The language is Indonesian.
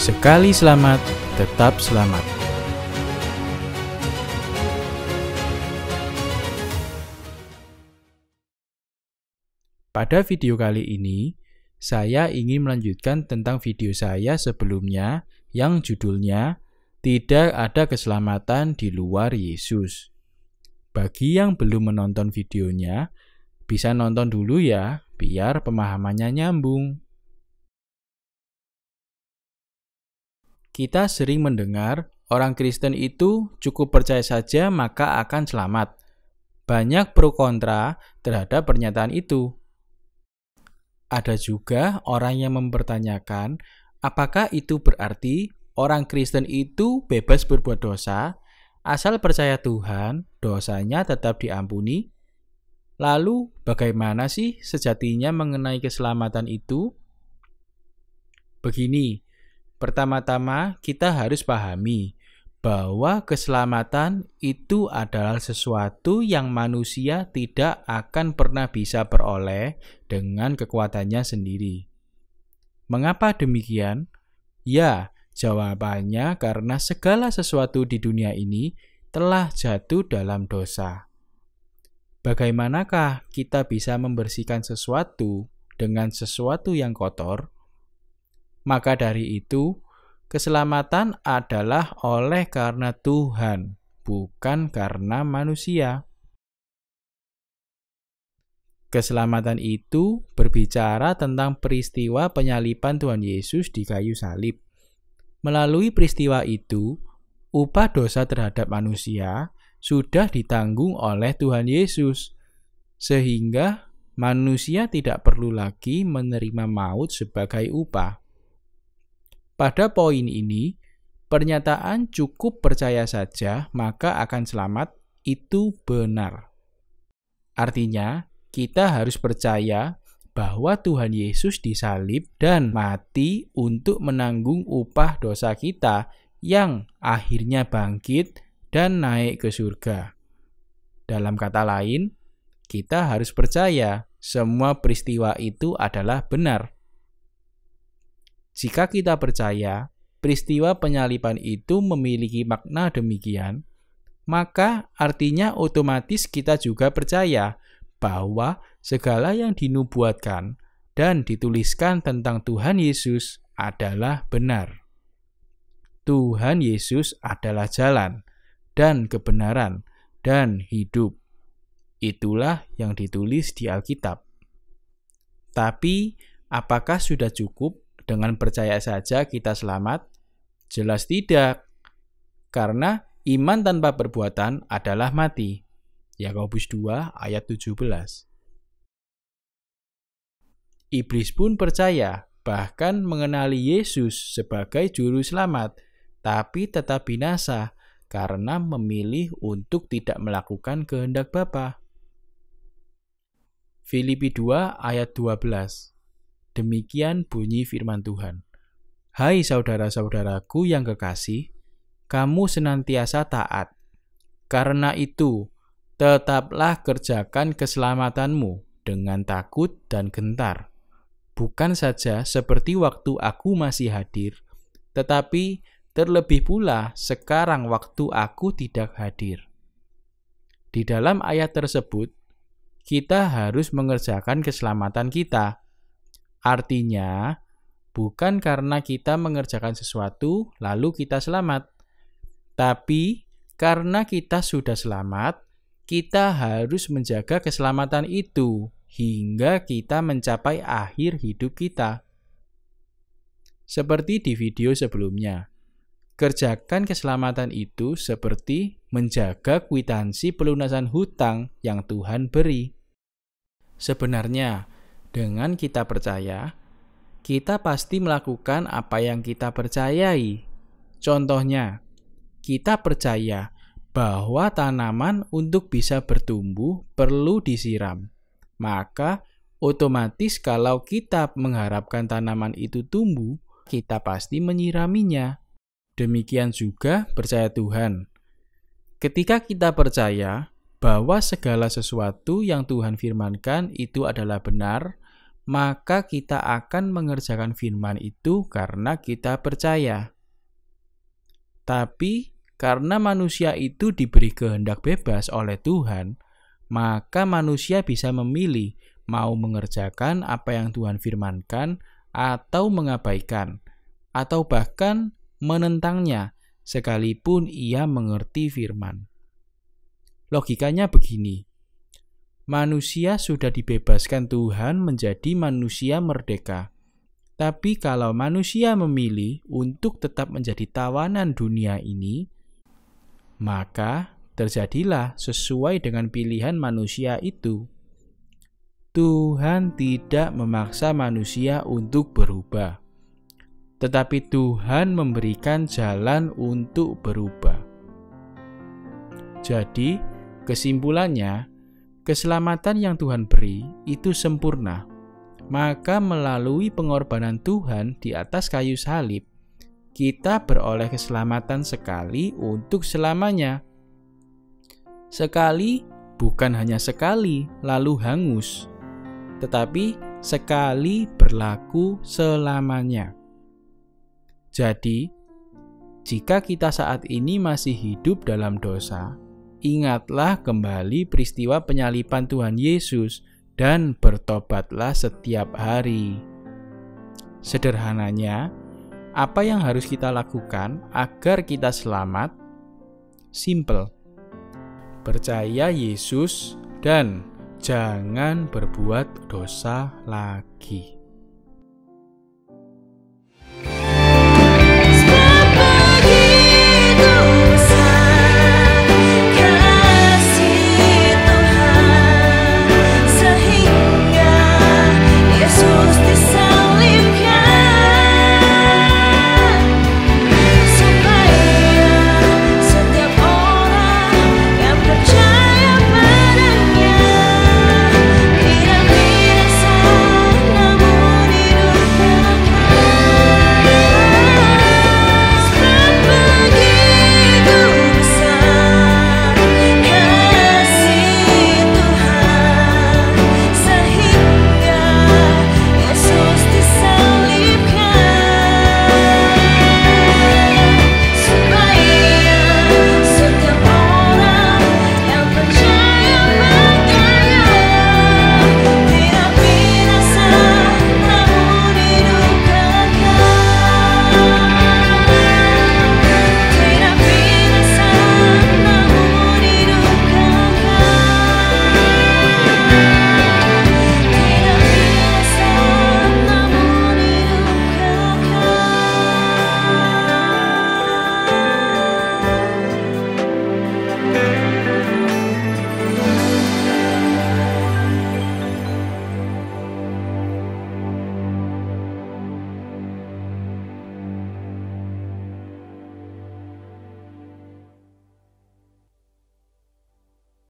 Sekali selamat, tetap selamat. Pada video kali ini, saya ingin melanjutkan tentang video saya sebelumnya yang judulnya "Tidak ada keselamatan di luar Yesus". Bagi yang belum menonton videonya, bisa nonton dulu ya, biar pemahamannya nyambung. Kita sering mendengar orang Kristen itu cukup percaya saja maka akan selamat. Banyak pro kontra terhadap pernyataan itu. Ada juga orang yang mempertanyakan apakah itu berarti orang Kristen itu bebas berbuat dosa, asal percaya Tuhan, dosanya tetap diampuni. Lalu bagaimana sih sejatinya mengenai keselamatan itu? Begini, pertama-tama kita harus pahami bahwa keselamatan itu adalah sesuatu yang manusia tidak akan pernah bisa peroleh dengan kekuatannya sendiri. Mengapa demikian? Ya, jawabannya karena segala sesuatu di dunia ini telah jatuh dalam dosa. Bagaimanakah kita bisa membersihkan sesuatu dengan sesuatu yang kotor? Maka dari itu, keselamatan adalah oleh karena Tuhan, bukan karena manusia. Keselamatan itu berbicara tentang peristiwa penyaliban Tuhan Yesus di kayu salib. Melalui peristiwa itu, upah dosa terhadap manusia sudah ditanggung oleh Tuhan Yesus, sehingga manusia tidak perlu lagi menerima maut sebagai upah. Pada poin ini, pernyataan cukup percaya saja maka akan selamat itu benar. Artinya, kita harus percaya bahwa Tuhan Yesus disalib dan mati untuk menanggung upah dosa kita yang akhirnya bangkit dan naik ke surga. Dalam kata lain, kita harus percaya semua peristiwa itu adalah benar. Jika kita percaya peristiwa penyaliban itu memiliki makna demikian, maka artinya otomatis kita juga percaya bahwa segala yang dinubuatkan dan dituliskan tentang Tuhan Yesus adalah benar. Tuhan Yesus adalah jalan dan kebenaran dan hidup. Itulah yang ditulis di Alkitab. Tapi, apakah sudah cukup dengan percaya saja kita selamat? Jelas tidak. Karena iman tanpa perbuatan adalah mati. Yakobus 2 ayat 17. Iblis pun percaya, bahkan mengenali Yesus sebagai juru selamat, tapi tetap binasa karena memilih untuk tidak melakukan kehendak Bapa. Filipi 2 ayat 12. Demikian bunyi firman Tuhan. Hai saudara-saudaraku yang kekasih, kamu senantiasa taat. Karena itu, tetaplah kerjakan keselamatanmu dengan takut dan gentar. Bukan saja seperti waktu aku masih hadir, tetapi terlebih pula sekarang waktu aku tidak hadir. Di dalam ayat tersebut, kita harus mengerjakan keselamatan kita. Artinya, bukan karena kita mengerjakan sesuatu lalu kita selamat, tapi karena kita sudah selamat, kita harus menjaga keselamatan itu hingga kita mencapai akhir hidup kita. Seperti di video sebelumnya, kerjakan keselamatan itu seperti menjaga kwitansi pelunasan hutang yang Tuhan beri. Sebenarnya, dengan kita percaya, kita pasti melakukan apa yang kita percayai. Contohnya, kita percaya bahwa tanaman untuk bisa bertumbuh perlu disiram. Maka, otomatis kalau kita mengharapkan tanaman itu tumbuh, kita pasti menyiraminya. Demikian juga percaya Tuhan. Ketika kita percaya bahwa segala sesuatu yang Tuhan firmankan itu adalah benar, maka kita akan mengerjakan firman itu karena kita percaya. Tapi karena manusia itu diberi kehendak bebas oleh Tuhan, maka manusia bisa memilih mau mengerjakan apa yang Tuhan firmankan atau mengabaikan, atau bahkan menentangnya sekalipun ia mengerti firman. Logikanya begini, manusia sudah dibebaskan Tuhan menjadi manusia merdeka. Tapi kalau manusia memilih untuk tetap menjadi tawanan dunia ini, maka terjadilah sesuai dengan pilihan manusia itu. Tuhan tidak memaksa manusia untuk berubah, tetapi Tuhan memberikan jalan untuk berubah. Jadi, kesimpulannya, keselamatan yang Tuhan beri itu sempurna. Maka melalui pengorbanan Tuhan di atas kayu salib, kita beroleh keselamatan sekali untuk selamanya. Sekali, bukan hanya sekali lalu hangus, tetapi sekali berlaku selamanya. Jadi, jika kita saat ini masih hidup dalam dosa, ingatlah kembali peristiwa penyaliban Tuhan Yesus dan bertobatlah setiap hari. Sederhananya, apa yang harus kita lakukan agar kita selamat? Simple. Percaya Yesus dan jangan berbuat dosa lagi.